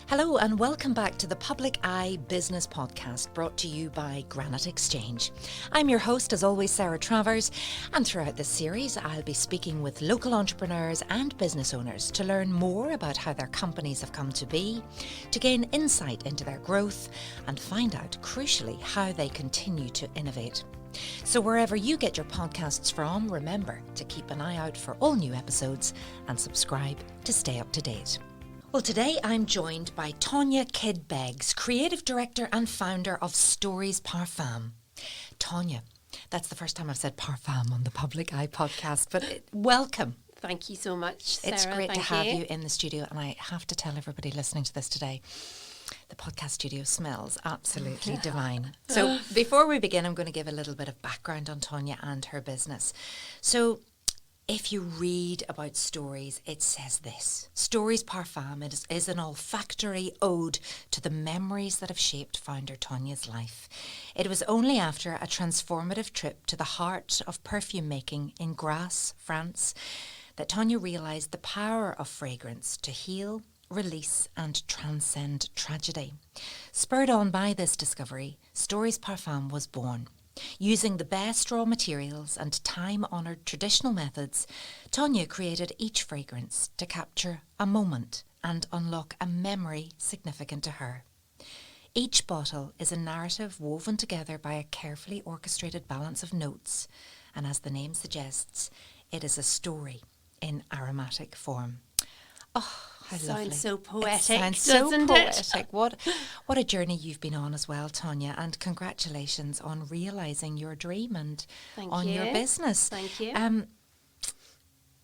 Hello and welcome back to the Public Eye Business Podcast, brought to you by Granite Exchange. I'm your host, as always, Sarah Travers, and throughout this series I'll be speaking with local entrepreneurs and business owners to learn more about how their companies have come to be, to gain insight into their growth and find out, crucially, how they continue to innovate. So wherever you get your podcasts from, remember to keep an eye out for all new episodes and subscribe to stay up to date. Well, today I'm joined by Tonya Kidd-Beggs, Creative Director and founder of STORIES Parfum. Tonya, that's the first time I've said parfum on the Public Eye podcast, but welcome. Thank you so much, Sarah. It's great to have you in the studio, and I have to tell everybody listening to this today, the podcast studio smells absolutely divine. So before we begin, I'm going to give a little bit of background on Tonya and her business. So if you read about Stories, it says this: STORIES Parfum is an olfactory ode to the memories that have shaped founder Tonya's life. It was only after a transformative trip to the heart of perfume making in Grasse, France, that Tonya realised the power of fragrance to heal, release and transcend tragedy. Spurred on by this discovery, STORIES Parfum was born. Using the best raw materials and time-honoured traditional methods, Tonya created each fragrance to capture a moment and unlock a memory significant to her. Each bottle is a narrative woven together by a carefully orchestrated balance of notes, and as the name suggests, it is a story in aromatic form. Oh, how lovely. Sounds so poetic, doesn't it? Poetic. What a journey you've been on as well, Tonya, and congratulations on realising your dream and your business. Thank you.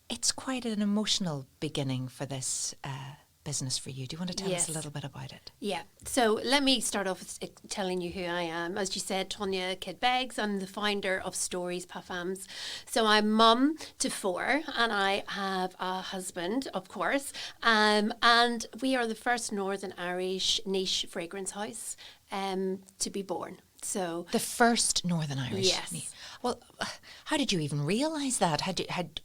It's quite an emotional beginning for this business for you. Do you want to tell us a little bit about it? Yeah. So let me start off with telling you who I am. As you said, Tonya Kidd-Beggs. I'm the founder of STORIES Parfums. So I'm mum to 4 and I have a husband, of course. And we are the first Northern Irish niche fragrance house to be born. So the first Northern Irish. Yes. Well, how did you even realise that?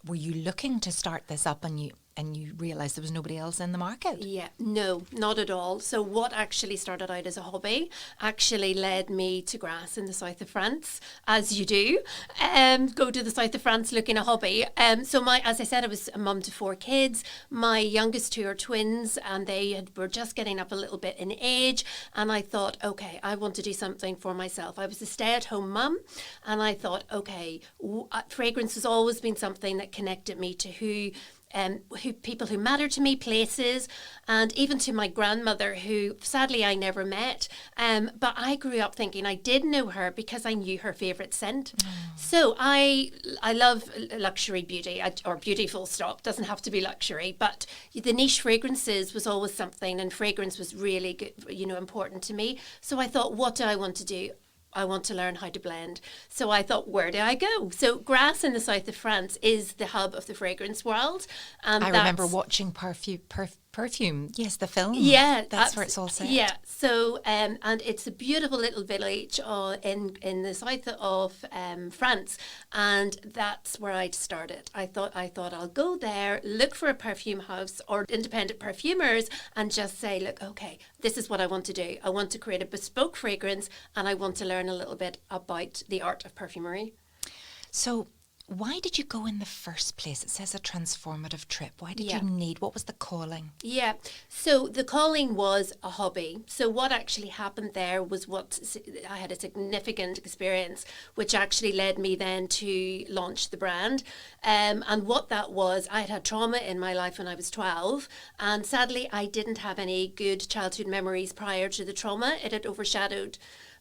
Were you looking to start this up and you realised there was nobody else in the market? Yeah, no, not at all. So what actually started out as a hobby actually led me to Grasse in the south of France, as you do. Go to the south of France looking a hobby. So as I said, I was a mum to 4 kids. My youngest 2 are twins, and they were just getting up a little bit in age. And I thought, okay, I want to do something for myself. I was a stay-at-home mum, and I thought, okay, fragrance has always been something that connected me to who people who matter to me, places, and even to my grandmother, who sadly I never met. But I grew up thinking I did know her because I knew her favourite scent. So I love luxury beauty, or beauty full stop. Doesn't have to be luxury, but the niche fragrances was always something, and fragrance was really good, important to me. So I thought, what do I want to do? I want to learn how to blend. So I thought, where do I go? So Grasse in the south of France is the hub of the fragrance world. And I remember watching Perfume. Yes, the film. Yeah. That's where it's all set. Yeah. So, and it's a beautiful little village in the south of France. And that's where I started. I thought I'll go there, look for a perfume house or independent perfumers and just say, look, okay, this is what I want to do. I want to create a bespoke fragrance and I want to learn a little bit about the art of perfumery. So why did you go in the first place? It says a transformative trip. Why did you need, what was the calling? Yeah, so the calling was a hobby. So what actually happened there was I had a significant experience, which actually led me then to launch the brand. And what that was, I had trauma in my life when I was 12. And sadly, I didn't have any good childhood memories prior to the trauma. It had overshadowed.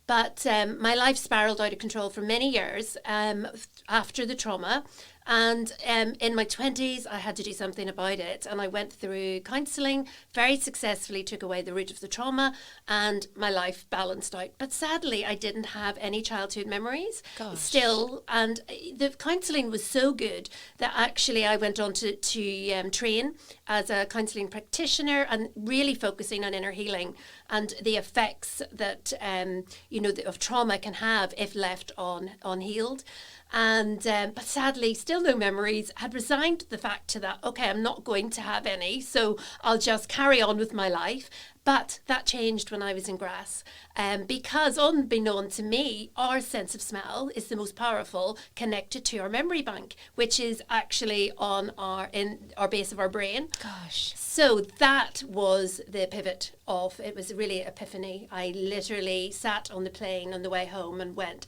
But my life spiraled out of control for many years after the trauma. And in my 20s, I had to do something about it. And I went through counselling, very successfully took away the root of the trauma, and my life balanced out. But sadly, I didn't have any childhood memories still. And the counselling was so good that actually I went on to train as a counselling practitioner and really focusing on inner healing and the effects that, of trauma can have if left unhealed. And but sadly, still no memories. Had resigned the fact to that, okay, I'm not going to have any, so I'll just carry on with my life. But that changed when I was in Grass, because unbeknown to me, our sense of smell is the most powerful, connected to our memory bank, which is actually in our base of our brain. Gosh. So that was the pivot of, it was really epiphany. I literally sat on the plane on the way home and went,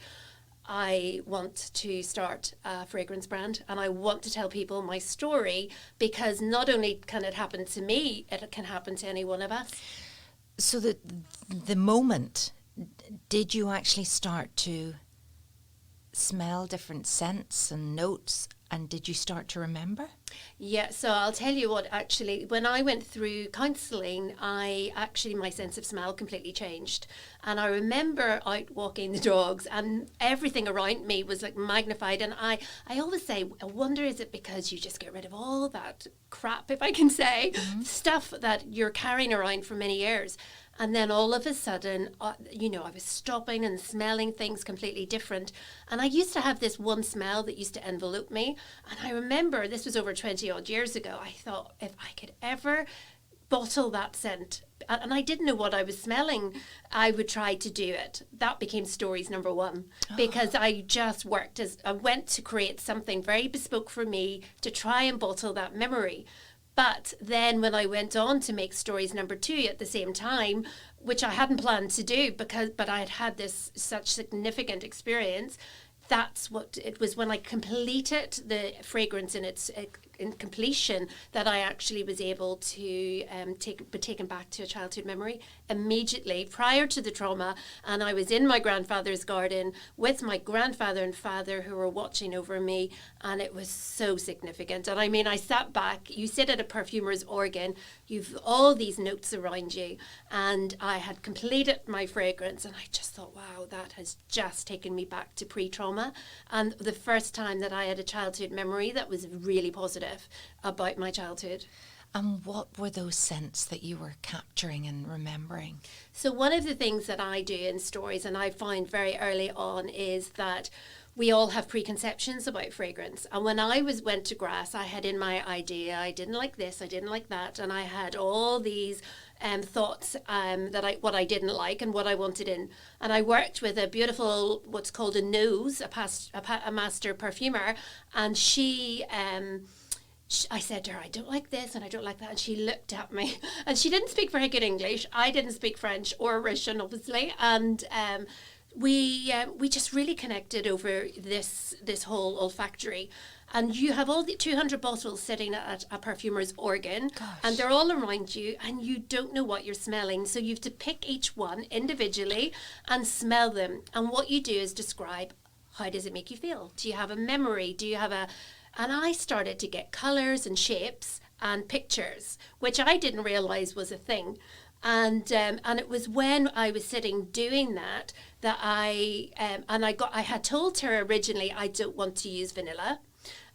I want to start a fragrance brand, and I want to tell people my story, because not only can it happen to me, it can happen to any one of us. So the moment, did you actually start to smell different scents and notes, and did you start to remember? Yeah, so I'll tell you what, actually, when I went through counselling, my sense of smell completely changed. And I remember out walking the dogs and everything around me was like magnified. And I always say, I wonder, is it because you just get rid of all that crap, if I can say, stuff that you're carrying around for many years. And then all of a sudden, I was stopping and smelling things completely different. And I used to have this one smell that used to envelope me. And I remember, this was over 20 odd years ago, I thought, if I could ever bottle that scent, and I didn't know what I was smelling, I would try to do it. That became Stories number one, because I just I went to create something very bespoke for me to try and bottle that memory. But then when I went on to make Stories number two at the same time, which I hadn't planned to do, but I had had this such significant experience, that's what it was, when I completed the fragrance in completion, that I actually was able to be taken back to a childhood memory immediately prior to the trauma. And I was in my grandfather's garden with my grandfather and father who were watching over me, and it was so significant. And I mean, I sat back, you sit at a perfumer's organ, you've all these notes around you, and I had completed my fragrance, and I just thought, wow, that has just taken me back to pre-trauma, and the first time that I had a childhood memory that was really positive about my childhood. And what were those scents that you were capturing and remembering? So one of the things that I do in Stories, and I find very early on, is that we all have preconceptions about fragrance. And when I went to Grass, I had in my idea, I didn't like this, I didn't like that. And I had all these thoughts what I didn't like and what I wanted in. And I worked with a beautiful, what's called a nose, a master perfumer. And I said to her, I don't like this and I don't like that. And she looked at me, and she didn't speak very good English. I didn't speak French or Russian, obviously. And we just really connected over this whole olfactory. And you have all the 200 bottles sitting at a perfumer's organ. Gosh. And they're all around you, and you don't know what you're smelling. So you have to pick each one individually and smell them. And what you do is describe, how does it make you feel? Do you have a memory? Do you have And I started to get colours and shapes and pictures, which I didn't realise was a thing. And it was when I was sitting doing that I had told her originally I don't want to use vanilla.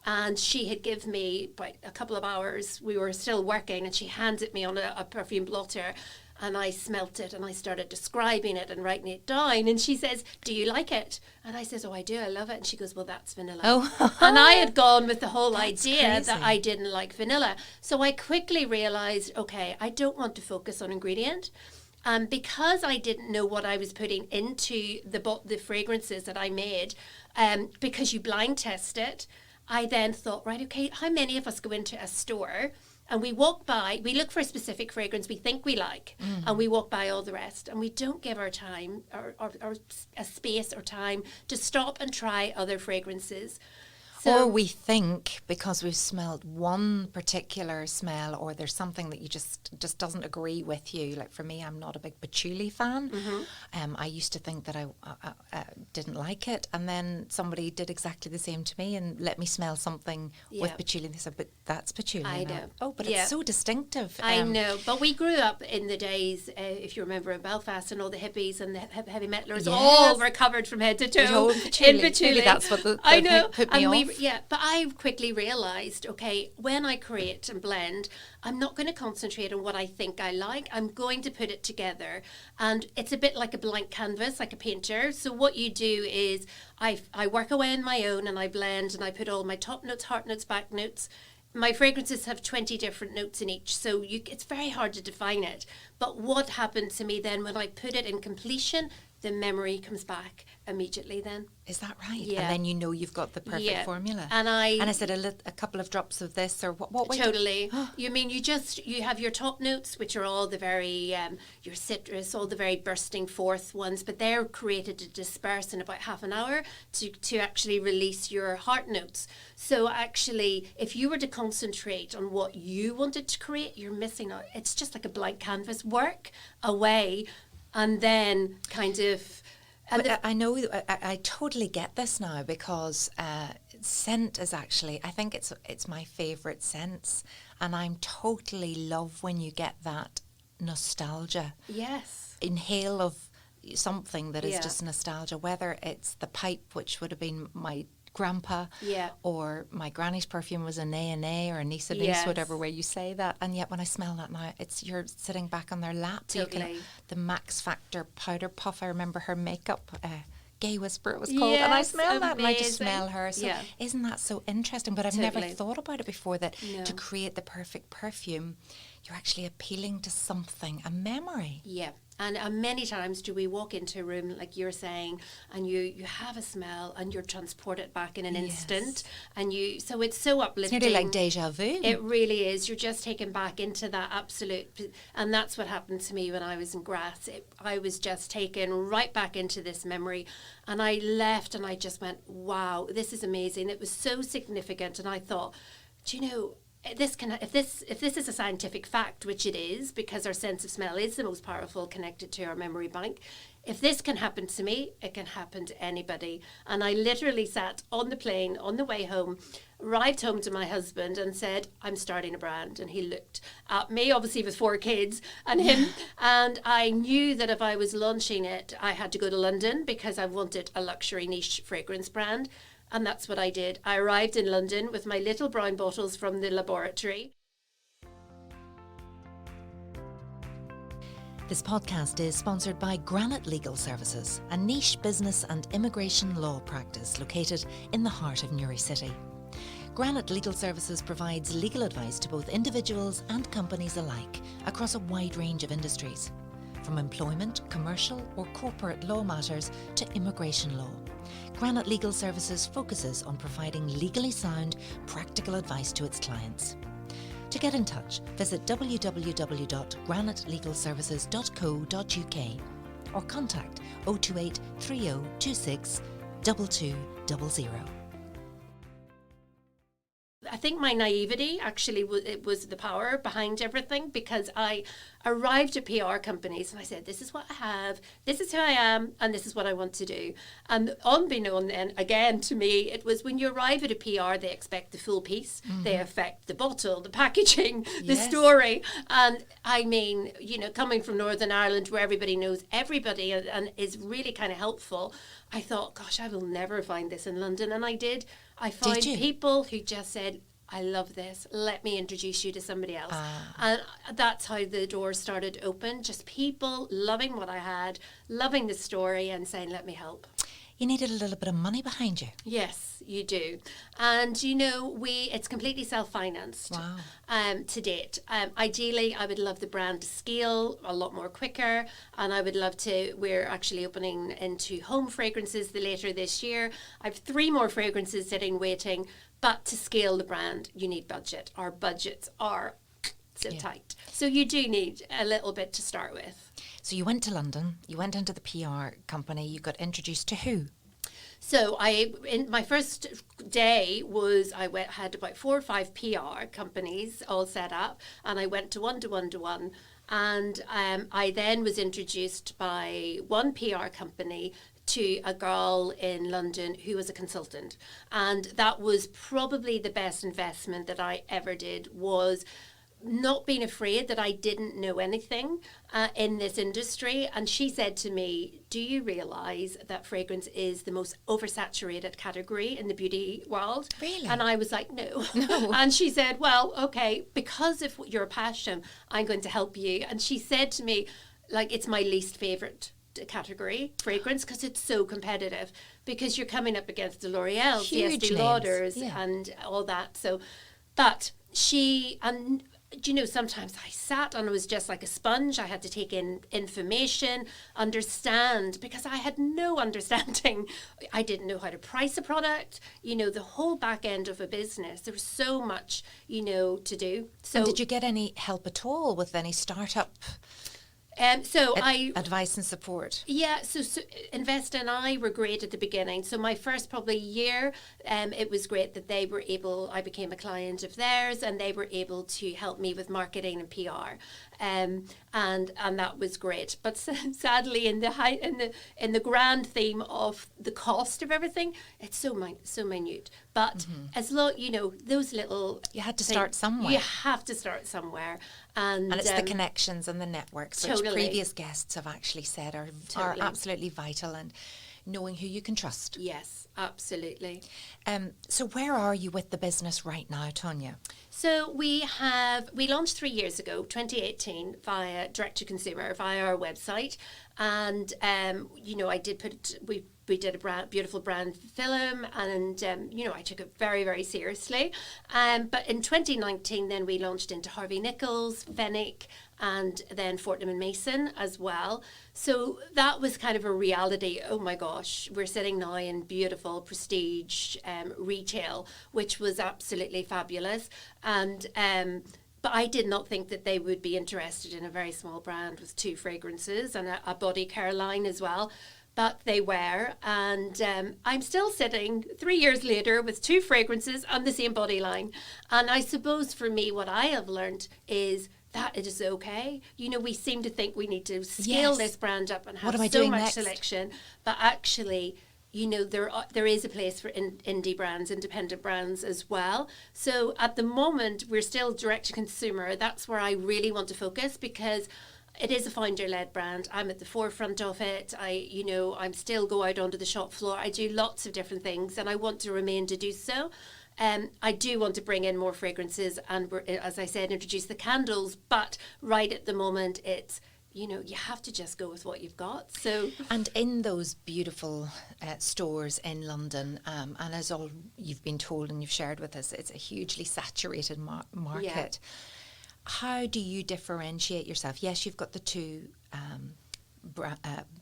And she had given me about a couple of hours. We were still working, and she handed me on a perfume blotter. And I smelt it, and I started describing it and writing it down. And she says, do you like it? And I says, oh, I do. I love it. And she goes, well, that's vanilla. Oh. And I had gone with the whole idea crazy. that I didn't like vanilla. So I quickly realized, okay, I don't want to focus on ingredient. Because I didn't know what I was putting into the fragrances that I made, because you blind test it, I then thought, right, okay, how many of us go into a store and we walk by, we look for a specific fragrance we think we like, and we walk by all the rest, and we don't give our time or a space or time to stop and try other fragrances. Or we think because we've smelled one particular smell, or there's something that you just doesn't agree with you. Like for me, I'm not a big patchouli fan. I used to think that I didn't like it, and then somebody did exactly the same to me and let me smell something with patchouli. And they said, but that's patchouli. I know. Oh, but it's so distinctive. I know. But we grew up in the days, if you remember, in Belfast, and all the hippies and the heavy metalers all were covered from head to toe In patchouli. Maybe that's what I know. put me off. But I quickly realised, okay, when I create and blend, I'm not going to concentrate on what I think I like. I'm going to put it together. And it's a bit like a blank canvas, like a painter. So what you do is I work away on my own and I blend and I put all my top notes, heart notes, back notes. My fragrances have 20 different notes in each, so it's very hard to define it. But what happened to me then when I put it in completion, the memory comes back immediately then. Is that right? Yeah. And then you know you've got the perfect formula. And is it a couple of drops of this or what way? Totally. You mean you have your top notes, which are all the very, your citrus, all the very bursting forth ones, but they're created to disperse in about half an hour to actually release your heart notes. So actually, if you were to concentrate on what you wanted to create, you're missing out. It's just like a blank canvas. Work away and then kind of... I know, I totally get this now because scent is actually, I think it's my favourite scents, and I'm totally love when you get that nostalgia. Yes. Inhale of something that is just nostalgia, whether it's the pipe, which would have been my grandpa, or my granny's perfume was a nay or a niece of niece, whatever way you say that, and yet when I smell that now, you're sitting back on their lap. Totally. The Max Factor powder puff, I remember her makeup, Gay Whisper it was called, and I smell that and I just smell her. So isn't that so interesting? But I've never thought about it before, that to create the perfect perfume, you're actually appealing to something, a memory. Yeah. And many times do we walk into a room, like you're saying, and you have a smell and you're transported back in an instant. And so it's so uplifting. It's nearly like deja vu. It really is. You're just taken back into that absolute, and that's what happened to me when I was in Grass. I was just taken right back into this memory, and I left and I just went, wow, this is amazing. It was so significant, and I thought, do you know, if this is a scientific fact, which it is, because our sense of smell is the most powerful connected to our memory bank, if this can happen to me, it can happen to anybody. And I literally sat on the plane on the way home, arrived home to my husband and said, I'm starting a brand. And he looked at me, obviously with 4 kids, and him. And I knew that if I was launching it, I had to go to London because I wanted a luxury niche fragrance brand. And that's what I did. I arrived in London with my little brown bottles from the laboratory. This podcast is sponsored by Granite Legal Services, a niche business and immigration law practice located in the heart of Newry City. Granite Legal Services provides legal advice to both individuals and companies alike across a wide range of industries, from employment, commercial or corporate law matters to immigration law. Granite Legal Services focuses on providing legally sound, practical advice to its clients. To get in touch, visit www.granitelegalservices.co.uk or contact 028 3026 2200. I think my naivety actually was the power behind everything, because I arrived at PR companies and I said, this is what I have, this is who I am, and this is what I want to do. And unbeknown then, again, to me, it was when you arrive at a PR, they expect the full piece. They expect the bottle, the packaging, the story. And I mean, you know, coming from Northern Ireland where everybody knows everybody and is really kind of helpful, I thought, gosh, I will never find this in London. And I did. I found people who just said, I love this, let me introduce you to somebody else. And that's how the doors started open. Just people loving what I had, loving the story and saying, let me help. You needed a little bit of money behind you. Yes, you do. And, you know, it's completely self-financed to date. Ideally, I would love the brand to scale a lot more quicker. And I would love we're actually opening into home fragrances later this year. I have 3 more fragrances sitting waiting. But to scale the brand, you need budget. Our budgets are so tight. So you do need a little bit to start with. So you went to London, you went into the PR company, you got introduced to who? So in my first day had about 4 or 5 PR companies all set up, and I went to one. And I then was introduced by one PR company to a girl in London who was a consultant. And that was probably the best investment that I ever did, was not being afraid that I didn't know anything in this industry. And she said to me, do you realize that fragrance is the most oversaturated category in the beauty world? Really? And I was like, no. No. And she said, well, okay, because of your passion, I'm going to help you. And she said to me, like, it's my least favorite category, fragrance, because it's so competitive, because you're coming up against the L'Oreal's, the Huge Estee names, Lauders, yeah. and all that. So, but she, and do you know, sometimes I sat and I was just like a sponge. I had to take in information, understand, because I had no understanding. I didn't know how to price a product, you know, the whole back end of a business. There was so much, you know, to do. So And did you get any help at all with any startup advice and support? Yeah, so Invest and I were great at the beginning. So my first probably year, it was great that I became a client of theirs, and they were able to help me with marketing and PR. And that was great. But sadly, in the grand theme of the cost of everything, it's so minute. But as long, you know, those little, you had to start somewhere. You have to start somewhere, and it's the connections and the networks, which previous guests have actually said are absolutely vital, and knowing who you can trust. Yes, absolutely. So where are you with the business right now, Tonya? So we launched 3 years ago, 2018, via direct to consumer, via our website, and you know, we did a beautiful brand film, and you know, I took it very, very seriously. But in 2019, then we launched into Harvey Nichols, Fenwick, and then Fortnum & Mason as well. So that was kind of a reality. Oh my gosh, we're sitting now in beautiful prestige retail, which was absolutely fabulous. And but I did not think that they would be interested in a very small brand with 2 fragrances and a body care line as well. But they were, and I'm still sitting 3 years later with 2 fragrances and the same body line. And I suppose for me, what I have learned is that it is okay. You know, we seem to think we need to scale this brand up and have so much selection, but actually, you know, there is a place for indie brands, independent brands as well. So at the moment, we're still direct to consumer. That's where I really want to focus, because it is a founder-led brand. I'm at the forefront of it. I'm still go out onto the shop floor. I do lots of different things, and I want to remain to do so. I do want to bring in more fragrances, and as I said, introduce the candles. But right at the moment, it's, you know, you have to just go with what you've got. So, and in those beautiful stores in London, and as all you've been told and you've shared with us, it's a hugely saturated market. Yeah. How do you differentiate yourself? Yes, you've got the 2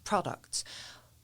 products,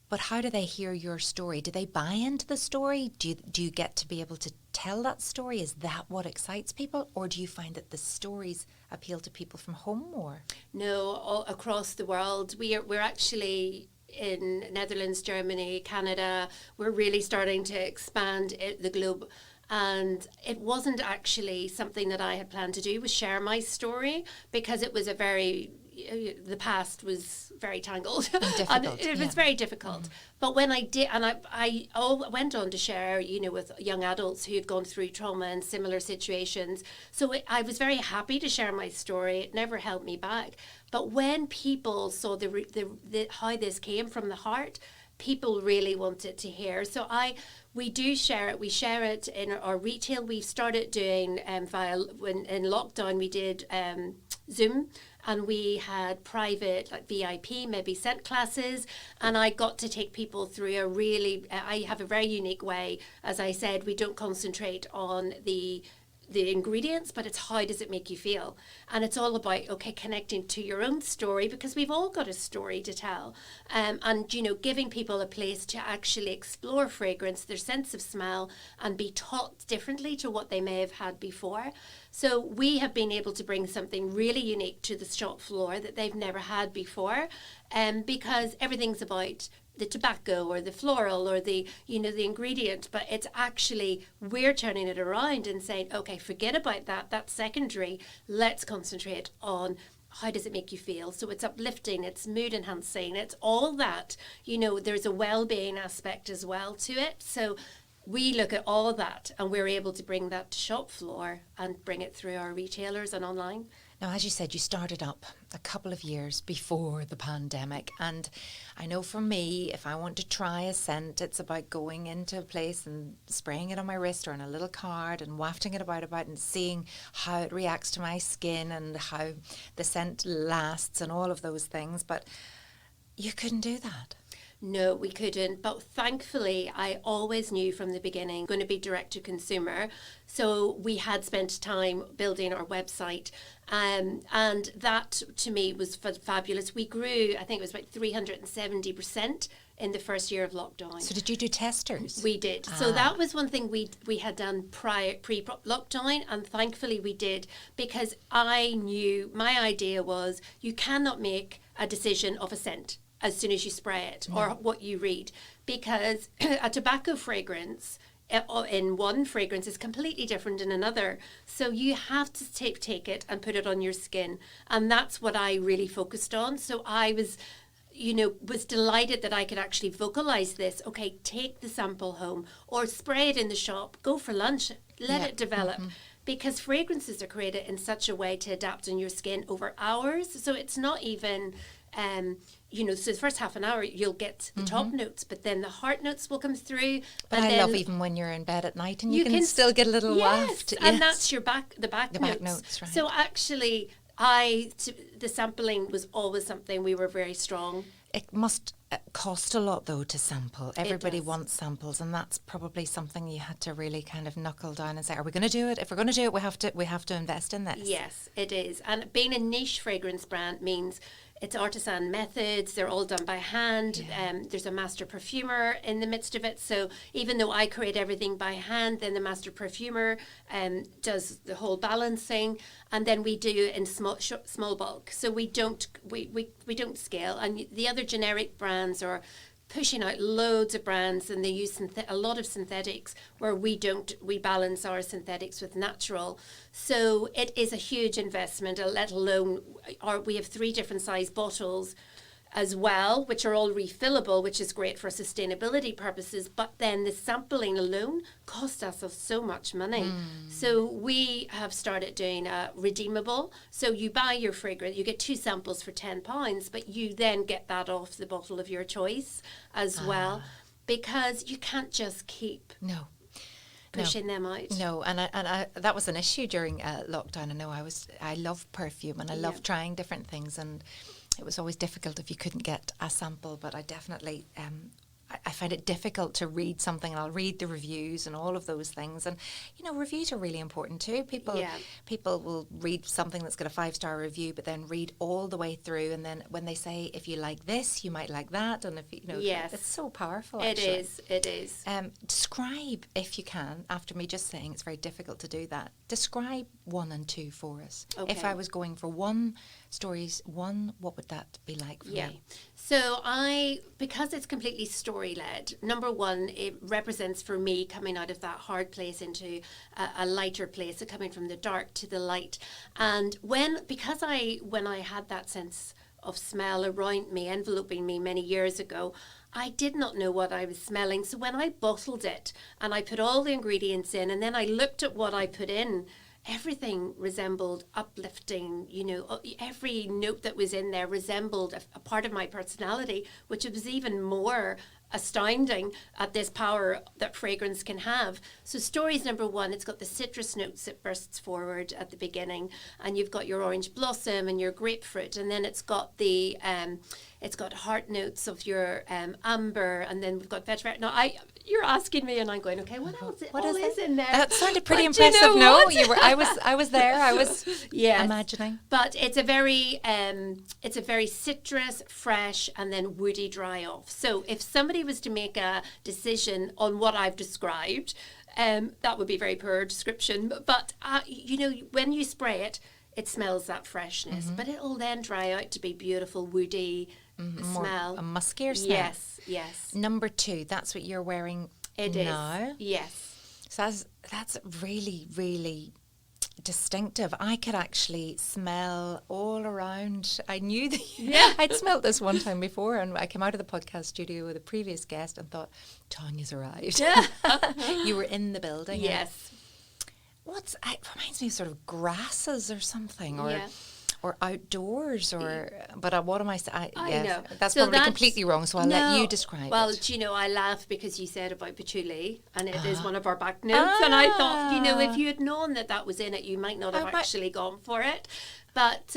but how do they hear your story? Do they buy into the story? Do you get to be able to tell that story? Is that what excites people? Or do you find that the stories appeal to people from home more? No, all across the world. We're actually in Netherlands, Germany, Canada. We're really starting to expand the globe. And it wasn't actually something that I had planned to do, was share my story, because it was the past was very tangled and it was very difficult. But when I did, and I went on to share, you know, with young adults who had gone through trauma and similar situations. So I was very happy to share my story. It never held me back. But when people saw the how this came from the heart, people really wanted to hear. So we do share it. We share it in our retail. We started doing in lockdown, we did Zoom, and we had private, like VIP, maybe scent classes, and I got to take people through I have a very unique way. As I said, we don't concentrate on the ingredients, but it's how does it make you feel? And it's all about, connecting to your own story, because we've all got a story to tell. And, you know, giving people a place to actually explore fragrance, their sense of smell, and be taught differently to what they may have had before. So we have been able to bring something really unique to the shop floor that they've never had before, because everything's about the tobacco or the floral or the ingredient, but it's actually, we're turning it around and saying, okay, forget about that's secondary. Let's concentrate on how does it make you feel. So it's uplifting, it's mood enhancing, it's all that, you know, there's a well-being aspect as well to it. So we look at all that and we're able to bring that to shop floor and bring it through our retailers and online. Now, as you said, you started up a couple of years before the pandemic. And I know for me, if I want to try a scent, it's about going into a place and spraying it on my wrist or on a little card and wafting it about and seeing how it reacts to my skin and how the scent lasts and all of those things. But you couldn't do that. No, we couldn't. But thankfully, I always knew from the beginning going to be direct to consumer. So we had spent time building our website. And that to me was fabulous. We grew, I think it was about 370% in the first year of lockdown. So did you do testers? We did. So that was one thing we had done pre-lockdown, and thankfully we did, because I knew, my idea was you cannot make a decision of a scent as soon as you spray it or what you read, because a tobacco fragrance in one fragrance is completely different in another. So you have to take it and put it on your skin. And that's what I really focused on. So I was delighted that I could actually vocalize this. Okay, take the sample home or spray it in the shop, go for lunch, let it develop. Because fragrances are created in such a way to adapt on your skin over hours. So it's not even... so the first half an hour you'll get the top notes, but then the heart notes will come through. But I love even when you're in bed at night and you can still get a little waft. Yes, and that's your back notes. Right. So actually, the sampling was always something we were very strong. It must cost a lot, though, to sample. Everybody wants samples, and that's probably something you had to really kind of knuckle down and say, are we going to do it? If we're going to do it, we have to invest in this. Yes, it is. And being a niche fragrance brand means it's artisan methods. They're all done by hand. There's a master perfumer in the midst of it. So even though I create everything by hand, then the master perfumer does the whole balancing, and then we do it in small bulk. So we don't scale. And the other generic brands are pushing out loads of brands, and they use a lot of synthetics, where we balance our synthetics with natural. So it is a huge investment, let alone we have 3 different size bottles as well, which are all refillable, which is great for sustainability purposes. But then the sampling alone cost us so much money. So we have started doing redeemable. So you buy your fragrance, you get 2 samples for £10, but you then get that off the bottle of your choice as well, because you can't just keep pushing them out. No, and I that was an issue during lockdown. I know I love perfume and I love trying different things, and it was always difficult if you couldn't get a sample, but I definitely, I find it difficult to read something, and I'll read the reviews and all of those things. And, reviews are really important too. People will read something that's got a 5-star review, but then read all the way through. And then when they say, if you like this, you might like that. And if it's so powerful, actually. It is. Describe, if you can, after me just saying it's very difficult to do that, describe 1 and 2 for us. Okay. If I was going for Stories 1, what would that be like for me? So because it's completely story-led, number 1, it represents for me coming out of that hard place into a lighter place, so coming from the dark to the light. And when I had that sense of smell around me, enveloping me many years ago, I did not know what I was smelling. So when I bottled it and I put all the ingredients in, and then I looked at what I put in, everything resembled uplifting, every note that was in there resembled a part of my personality, which was even more astounding at this power that fragrance can have. So Stories number 1, it's got the citrus notes that bursts forward at the beginning, and you've got your orange blossom and your grapefruit, and then it's got it's got heart notes of your amber, and then we've got vetiver. Now you're asking me, and I'm going, okay, what else? What is in there? That sounded pretty impressive. I was there. I was imagining. But it's a very citrus, fresh, and then woody dry off. So if somebody was to make a decision on what I've described, that would be a very poor description. But when you spray it, it smells that freshness, but it'll then dry out to be beautiful, woody smell. A muskier smell. Yes. Number 2, that's what you're wearing now? Yes. So that's really, really distinctive. I could actually smell all around. I knew that Yeah. I'd smelled this one time before, and I came out of the podcast studio with a previous guest and thought, Tonya's arrived. Yeah. You were in the building. Yes. It reminds me of sort of grasses or something, or Yeah. or outdoors, or but what am I saying? I Yes, know. that's So probably that's- completely wrong. So I'll let you describe Well, it. do you know, I laugh because you said about patchouli, and it is one of our back notes. And I thought, you know, if you had known that was in it, you might not have actually gone for it. But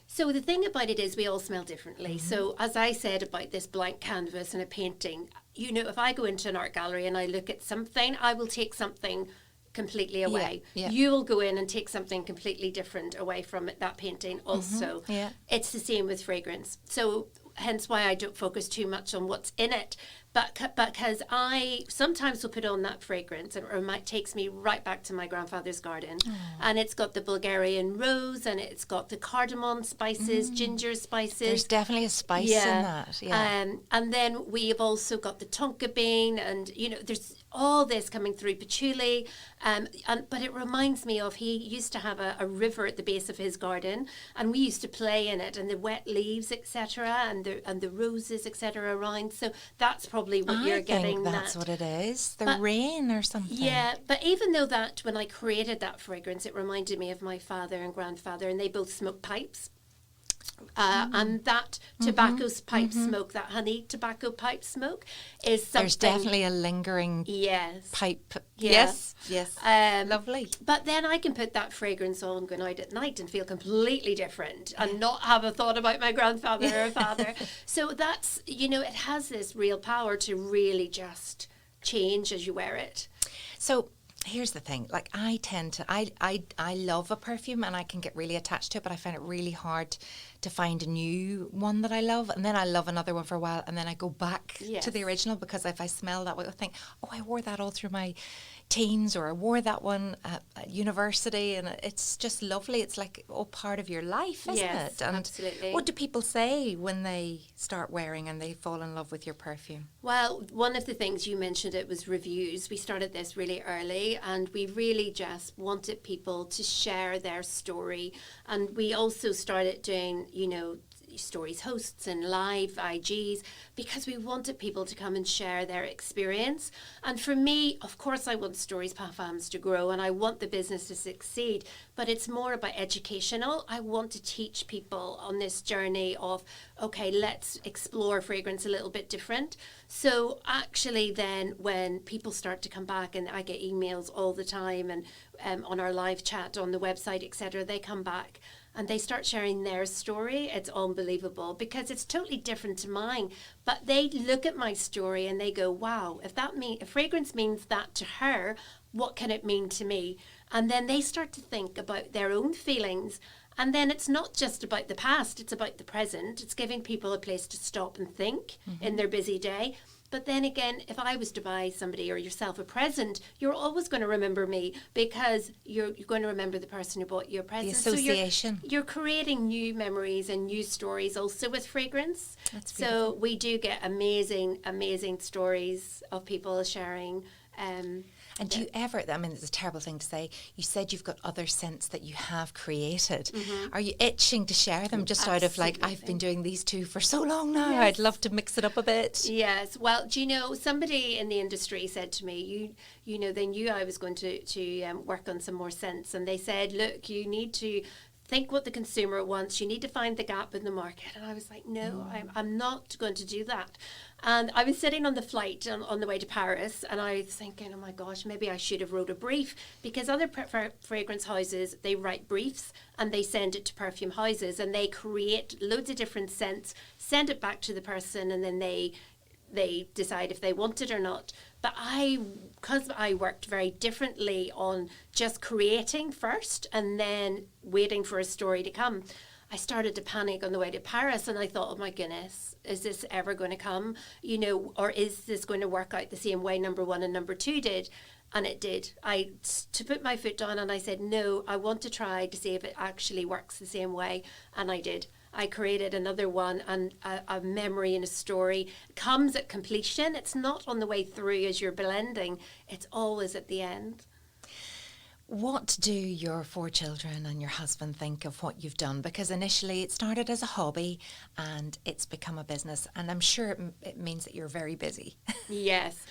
so the thing about it is we all smell differently. So as I said about this blank canvas and a painting, you know, if I go into an art gallery and I look at something, I will take something completely away. Yeah. You'll go in and take something completely different away from it, that painting also. Yeah. It's the same with fragrance. So hence why I don't focus too much on what's in it. But because I sometimes will put on that fragrance and it takes me right back to my grandfather's garden. And it's got the Bulgarian rose and it's got the cardamom spices, ginger spices. There's definitely a spice in that. Yeah. And then we've also got the tonka bean, and you know, there's all this coming through patchouli. But it reminds me of, he used to have a river at the base of his garden, and we used to play in it, and the wet leaves, etc., and the roses, etc., around. So that's probably what you're getting. I think that's what it is. The rain or something. Yeah, but even though that, when I created that fragrance, it reminded me of my father and grandfather, and they both smoked pipes. And that tobacco pipe smoke, that honey tobacco pipe smoke, is something. There's definitely a lingering pipe. Yeah. Yes. Lovely. But then I can put that fragrance on, going out at night, and feel completely different, and not have a thought about my grandfather or father. So that's, you know, it has this real power to really just change as you wear it. So here's the thing, like I tend to, I love a perfume and I can get really attached to it, but I find it really hard to find a new one that I love, and then I love another one for a while, and then I go back to the original, because if I smell that, I think, oh, I wore that all through my teens, or I wore that one at university, and it's just lovely. It's like part of your life, isn't it? And absolutely. What do people say when they start wearing and they fall in love with your perfume? Well, one of the things you mentioned, it was reviews. We started this really early, and we really just wanted people to share their story. And we also started doing, you know, stories hosts and live IGs, because we wanted people to come and share their experience. And for me, of course, I want Stories Parfums to grow, and I want the business to succeed, but it's more about educational. I want to teach people on this journey of, okay, let's explore fragrance a little bit different. So actually then when people start to come back, and I get emails all the time, and on our live chat on the website, etc., they come back and they start sharing their story. It's unbelievable, because it's totally different to mine. But they look at my story and they go, wow, if fragrance means that to her, what can it mean to me? And then they start to think about their own feelings. And then it's not just about the past, it's about the present. It's giving people a place to stop and think in their busy day. But then again, if I was to buy somebody or yourself a present, you're always going to remember me, because you're going to remember the person who bought you a present. The association. So you're creating new memories and new stories also with fragrance. That's beautiful. So we do get amazing, amazing stories of people sharing. And do you ever, I mean, it's a terrible thing to say, you said you've got other scents that you have created. Are you itching to share them, just out of like, I've been doing these two for so long now, I'd love to mix it up a bit? Yes. Well, do you know, somebody in the industry said to me, you know, they knew I was going to work on some more scents, and they said, look, you need to think what the consumer wants. You need to find the gap in the market. And I was like, no, I'm not going to do that. And I was sitting on the flight on the way to Paris, and I was thinking, oh my gosh, maybe I should have wrote a brief, because other fragrance houses, they write briefs and they send it to perfume houses, and they create loads of different scents, send it back to the person, and then they decide if they want it or not. But because I worked very differently on just creating first and then waiting for a story to come, I started to panic on the way to Paris, and I thought, oh my goodness, is this ever going to come? You know, or is this going to work out the same way number one and number two did? And it did. To put my foot down, and I said, no, I want to try to see if it actually works the same way. And I did. I created another one, and a memory and a story comes at completion. It's not on the way through as you're blending. It's always at the end. What do your 4 children and your husband think of what you've done? Because initially it started as a hobby and it's become a business, and I'm sure it means that you're very busy. Yes.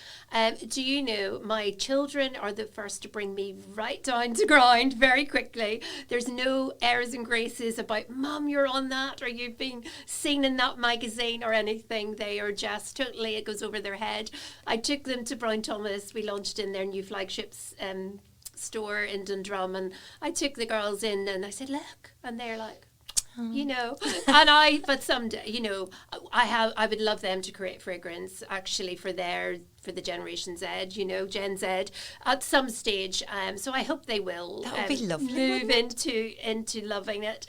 Do you know, my children are the first to bring me right down to ground very quickly. There's no airs and graces about, Mum, you're on that, or you've been seen in that magazine or anything. They are just totally, it goes over their head. I took them to Brown Thomas. We launched in their new flagships store in Dundrum, and I took the girls in and I said, look, and they're like, you know, but someday, you know, I would love them to create fragrance actually for the Generation Z, you know, Gen Z at some stage. So I hope they will That would be lovely, move into loving it.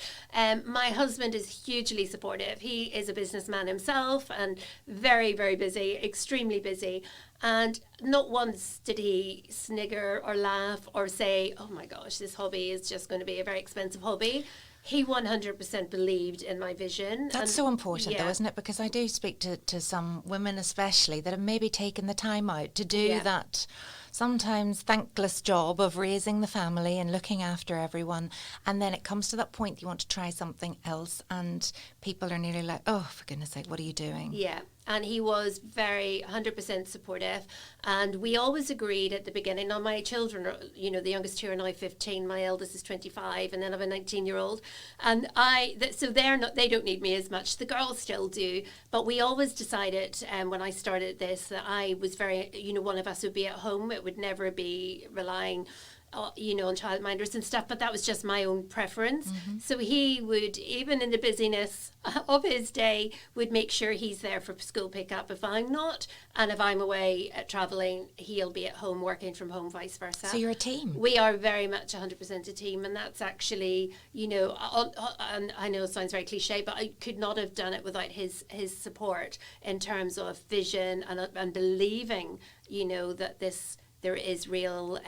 My husband is hugely supportive. He is a businessman himself and very, very busy, extremely busy. And not once did he snigger or laugh or say, oh my gosh, this hobby is just going to be a very expensive hobby. He 100% believed in my vision. That's so important, though, isn't it? Because I do speak to some women especially that have maybe taken the time out to do that sometimes thankless job of raising the family and looking after everyone. And then it comes to that point you want to try something else and people are nearly like, oh, for goodness sake, what are you doing? Yeah. And he was very 100% supportive. And we always agreed at the beginning. Now, my children, are, you know, the youngest 2 are now 15. My eldest is 25. And then I have a 19-year-old. And so they don't need me as much. The girls still do. But we always decided when I started this that I was very, you know, one of us would be at home. It would never be relying you know, on childminders and stuff, but that was just my own preference. Mm-hmm. So he would, even in the busyness of his day, would make sure he's there for school pickup if I'm not, and if I'm away traveling, he'll be at home working from home, vice versa. So you're a team. We are very much 100% a team, and that's actually, you know, and I know it sounds very cliche, but I could not have done it without his support in terms of vision and believing, you know, that there is real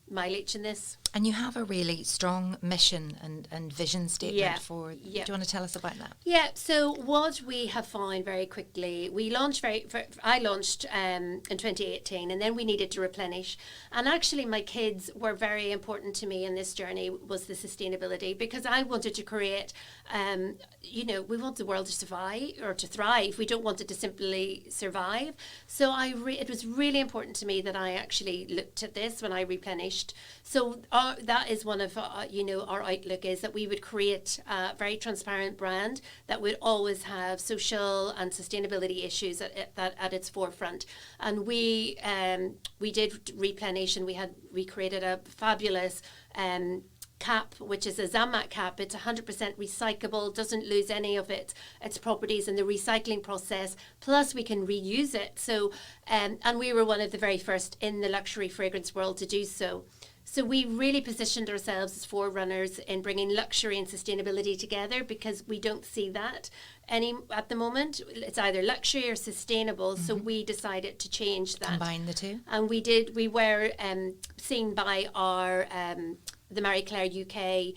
mileage in this. And you have a really strong mission and vision statement for... Do you want to tell us about that? Yeah, so what we have found very quickly, I launched in 2018, and then we needed to replenish. And actually my kids were very important to me in this journey, was the sustainability, because I wanted to create, you know, we want the world to survive or to thrive. We don't want it to simply survive. So it was really important to me that I actually looked at this when I replenished. So that is one of you know, our outlook is that we would create a very transparent brand that would always have social and sustainability issues at its forefront. And we did replenish, and we created a fabulous cap, which is a Zammat cap. It's 100% recyclable, doesn't lose any of its properties in the recycling process. Plus, we can reuse it. So, and we were one of the very first in the luxury fragrance world to do so. So we really positioned ourselves as forerunners in bringing luxury and sustainability together, because we don't see that at the moment. It's either luxury or sustainable. Mm-hmm. So we decided to change that. Combine the two. And we did. We were seen by our the Marie Claire UK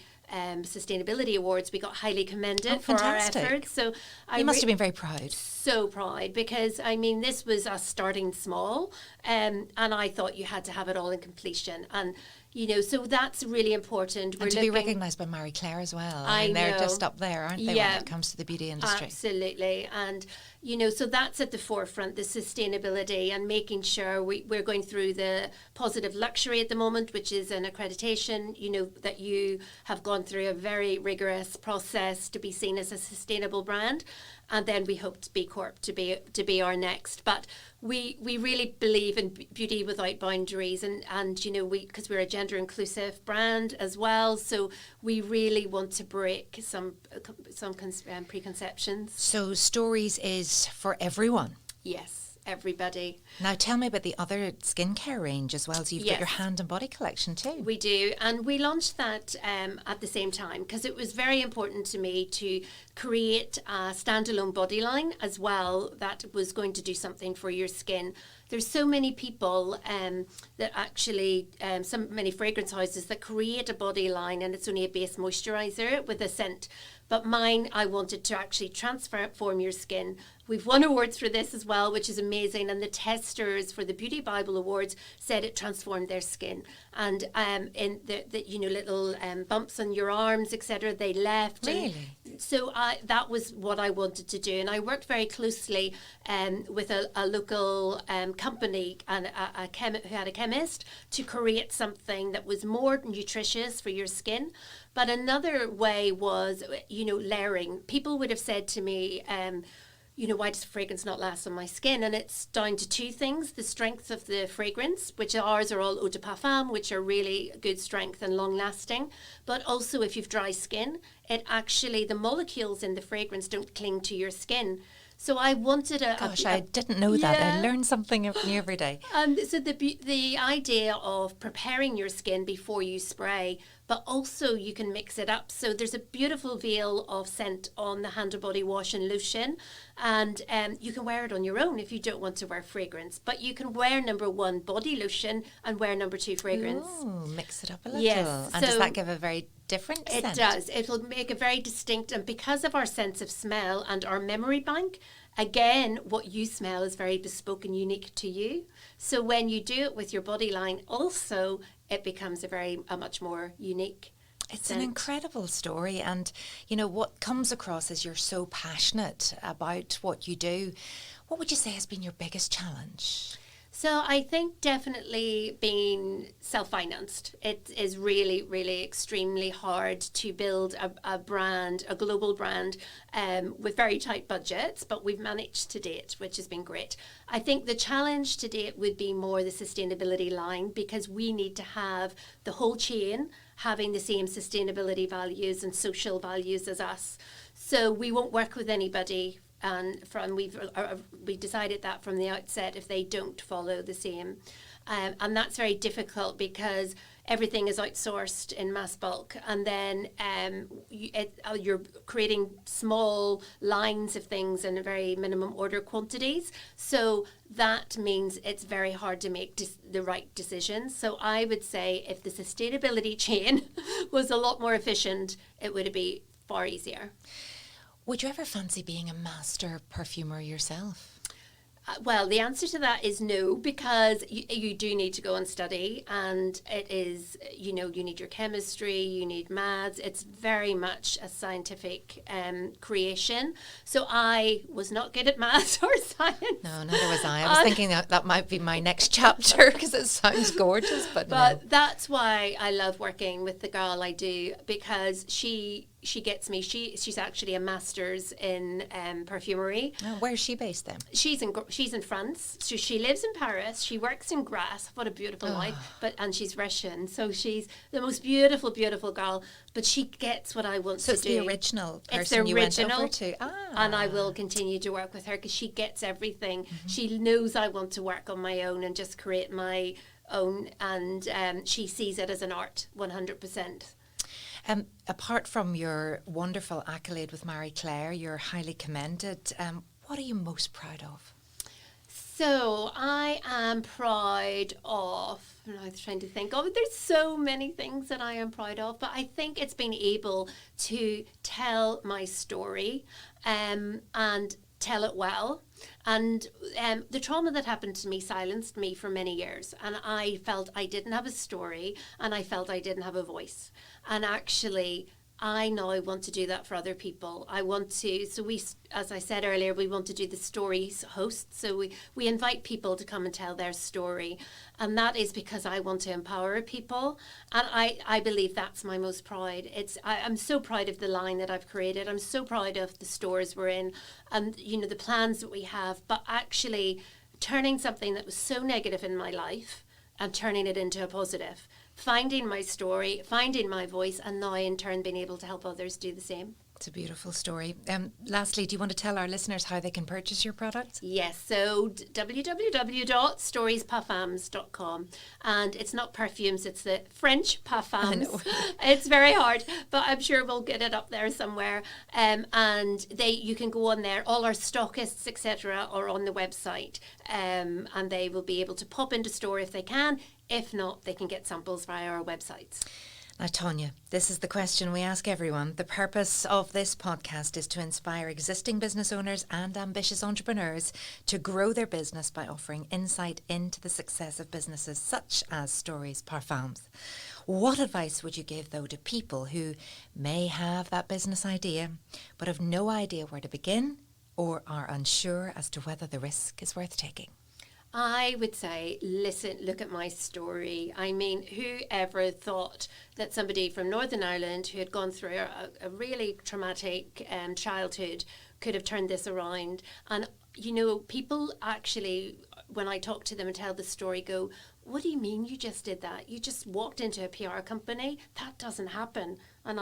Sustainability Awards. We got highly commended for our efforts. So you must have been very proud. So proud, because I mean, this was us starting small, and I thought you had to have it all in completion. And you know, so that's really important. And to be recognised by Marie Claire as well. I mean, they're just up there, aren't they, when it comes to the beauty industry? Absolutely. And, you know, so that's at the forefront, the sustainability, and making sure we're going through the positive luxury at the moment, which is an accreditation, you know, that you have gone through a very rigorous process to be seen as a sustainable brand. And then we hope B Corp to be our next. But we really believe in beauty without boundaries, and you know, because we're a gender inclusive brand as well, so we really want to break some preconceptions. So Stories is for everyone. Yes. Everybody. Now tell me about the other skincare range as well. So you've got your hand and body collection too. We do, and we launched that at the same time, because it was very important to me to create a standalone body line as well that was going to do something for your skin. there's so many people that actually, many fragrance houses that create a body line and it's only a base moisturizer with a scent. But mine, I wanted to actually transform your skin. We've won awards for this as well, which is amazing. And the testers for the Beauty Bible Awards said it transformed their skin. And in the little bumps on your arms, etc., they left. Really? So that was what I wanted to do. And I worked very closely with a local company and who had a chemist to create something that was more nutritious for your skin. But another way was, layering. People would have said to me, why does fragrance not last on my skin? And it's down to two things: the strength of the fragrance, which ours are all eau de parfum, which are really good strength and long lasting. But also if you've dry skin, the molecules in the fragrance don't cling to your skin. So I wanted I didn't know that. I learn something new every day. So the idea of preparing your skin before you spray, but also you can mix it up. So there's a beautiful veil of scent on the hand and body wash and lotion, and you can wear it on your own if you don't want to wear fragrance. But you can wear number 1 body lotion and wear number 2 fragrance. Ooh, mix it up a little. Yes. And does that give a very different scent? It does. It'll make a very distinct, and because of our sense of smell and our memory bank, again, what you smell is very bespoke and unique to you. So when you do it with your body line, also, it becomes a much more unique It's scent. an incredible story. And, what comes across is you're so passionate about what you do. What would you say has been your biggest challenge? So I think definitely being self-financed. It is really, really extremely hard to build a brand, a global brand, with very tight budgets, but we've managed to date, which has been great. I think the challenge to date would be more the sustainability line, because we need to have the whole chain having the same sustainability values and social values as us. So we won't work with anybody, and we decided that from the outset, if they don't follow the same, and that's very difficult because everything is outsourced in mass bulk, and then you're creating small lines of things in a very minimum order quantities. So that means it's very hard to make the right decisions. So I would say if the sustainability chain was a lot more efficient, it would be far easier. Would you ever fancy being a master perfumer yourself? Well, the answer to that is no, because you do need to go and study, and it is, you need your chemistry, you need maths. It's very much a scientific creation. So I was not good at maths or science. No, neither was I. I was thinking that might be my next chapter because it sounds gorgeous, but no. That's why I love working with the girl I do, because she gets me. She's actually a master's in perfumery. Oh, where's she based then? She's in France. So she lives in Paris. She works in Grasse. What a beautiful life! And she's Russian, so she's the most beautiful, beautiful girl. But she gets what I want to do. So it's the original person you went over to. And I will continue to work with her because she gets everything. Mm-hmm. She knows I want to work on my own and just create my own, and she sees it as an art, 100%. Apart from your wonderful accolade with Marie Claire, you're highly commended. What are you most proud of? So I am proud of, I was trying to think of, there's so many things that I am proud of, but I think it's being able to tell my story and tell it well. And the trauma that happened to me silenced me for many years, and I felt I didn't have a story, and I felt I didn't have a voice. And actually, I now want to do that for other people. I want to, so we, as I said earlier, we want to do the stories host. So we invite people to come and tell their story. And that is because I want to empower people. And I believe that's my most pride. I'm so proud of the line that I've created. I'm so proud of the stores we're in and, the plans that we have. But actually turning something that was so negative in my life and turning it into a positive. Finding my story, finding my voice, and now in turn being able to help others do the same. It's a beautiful story. Lastly, do you want to tell our listeners how they can purchase your product? Yes, so www.storiesparfums.com, and it's not perfumes, it's the French parfums. It's very hard, but I'm sure we'll get it up there somewhere. And you can go on there. All our stockists, etc., are on the website, and they will be able to pop into store if they can. If not, they can get samples via our websites. Now, Tonya, this is the question we ask everyone. The purpose of this podcast is to inspire existing business owners and ambitious entrepreneurs to grow their business by offering insight into the success of businesses such as Stories Parfums. What advice would you give, though, to people who may have that business idea but have no idea where to begin or are unsure as to whether the risk is worth taking? I would say, listen, look at my story. I mean, whoever thought that somebody from Northern Ireland who had gone through a really traumatic childhood could have turned this around? And, you know, people actually, when I talk to them and tell the story, go, what do you mean you just did that? You just walked into a PR company? That doesn't happen. And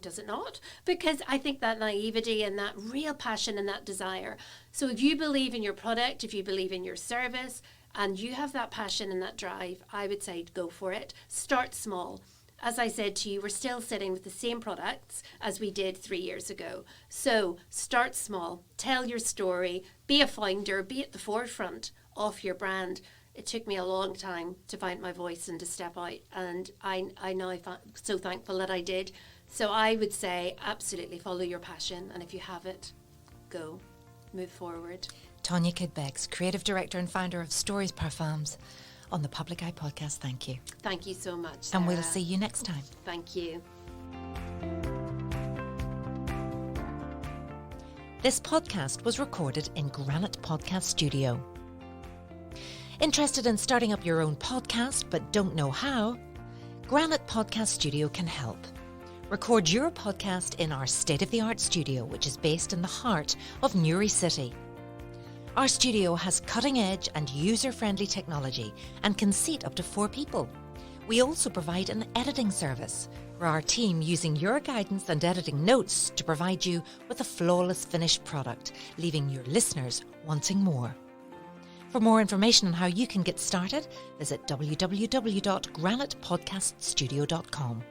does it not? Because I think that naivety and that real passion and that desire. So if you believe in your product, if you believe in your service, and you have that passion and that drive, I would say go for it. Start small. As I said to you, we're still sitting with the same products as we did 3 years ago. So start small, tell your story, be a founder, be at the forefront of your brand. It took me a long time to find my voice and to step out, and I know I'm so thankful that I did. So I would say absolutely follow your passion, and if you have it, go, move forward. Tonya Kidd-Beggs, Creative Director and Founder of Stories Parfums, on the Public Eye Podcast. Thank you. Thank you so much, Sarah. And we'll see you next time. Thank you. This podcast was recorded in Granite Podcast Studio. Interested in starting up your own podcast but don't know how? Granite Podcast Studio can help. Record your podcast in our state-of-the-art studio, which is based in the heart of Newry City. Our studio has cutting-edge and user-friendly technology and can seat up to 4 people. We also provide an editing service for our team, using your guidance and editing notes to provide you with a flawless finished product, leaving your listeners wanting more. For more information on how you can get started, visit www.granitepodcaststudio.com.